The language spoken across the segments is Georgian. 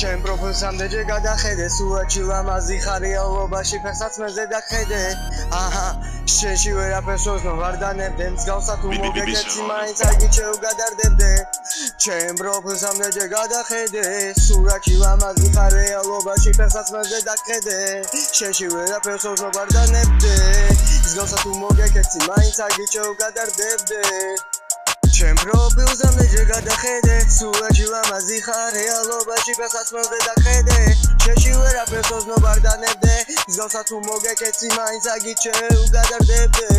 ჩემ პროფილსამდე ჯერ გადახედე სულაჩი ლამაზი ხარ რეალობაში ფეხსაც მეზე დახედე აჰა შენში ვერაფერს ოზნო ვარ დანებდე მსგავსად თუ მოგეკეცი მაინც აგიჩევ გადარდებდე ჩემ პროფილსამდე ჯერ გადახედე სულაჩი ლამაზი ხარ რეალობაში ფეხსაც მეზე დახედე შენში ვერაფერს ოზნო ვარ დანებდე მსგავსად თუ მოგეკეცი მაინც აგიჩევ გადარდებდე ჩემ პროფილსამდე ჯერ გადახედე სულაჩი ლამაზი ხარ რეალობაში ფეხსაც მეზე დახედე შენში ვერაფერს ოზნო ვარ დანებდე მსგავსად თუ მოგეკეცი მაინც აგიჩევ გადარდებდე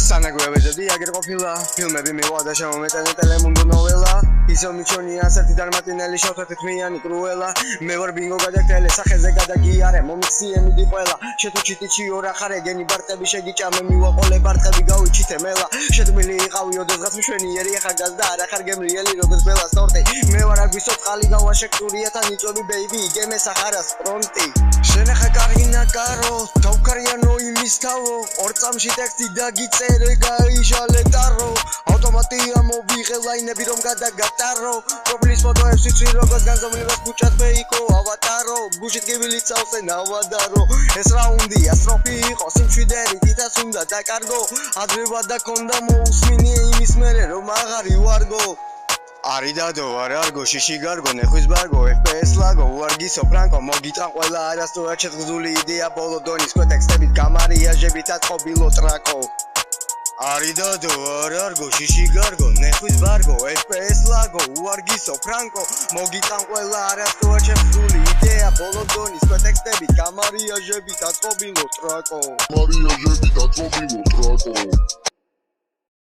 სანაგვევეძებდი აგერ ყოფილა ფილმები მივა და შემომეტანე ტელემუნდო ნოველა ისო მიჩვენია ასეთი დარმატინელი შევთეთით მიანი კრუელა მე ვარ ბინგო გადაგტელე სახეზე გადაგიარე მომიქსიე მიდი ყველა შეთუჩიტიჩი ორ ახარე გენი ბარტები შეგიჭამე მივაყოლე ბარტები გავიჩითე მელა შეთმილი იყავი ოდესღაც მშვენიერი ახალგაზრდა და არა ხარ გემრიელი როგორც ბელა სორტი მე ვარ აგვისო წყალი გავაშექტურია თან იწვევი ბეიბი იგემე სახარას ფრონტი შენ ახა კარგინა კარო თავქარიანო იმის თავო ორ წამში ტექსტი დაგიწერე გაიშალე ტარო ავტომატია მოვიღე ლაინები რომ გადაგატარო პროფილის ფოტოებს ვიცი როგორც განზომილებას ქუჩად მეიკო ავატარო გუშით გიბილი წავსე ნავადარო ეს რაუნდია სტროფი იყო სიმშვიდერი თითას უნდა დაკარგო ადრევა და კონდა მოусმინე იმის მერე რომ აღარი ვარგო არი დადო არ არგო შიში გარგო ნეხვის ბარგო FPS ლაგო უარგისო ფრანკო მოგიტან ყველა არასდროა შეწყზული იდეა ბოლო დონის კოტექსტებით გამარიაჟებით აწყობილო ტრაკო არი დადო არ არგო შიში გარგო ნეხვის ბარგო FPS ლაგო უარგისო ფრანკო მოგიტან ყველა არასდროა შეწყზული იდეა ბოლო დონის კოტექსტებით გამარიაჟებით აწყობილო ტრაკო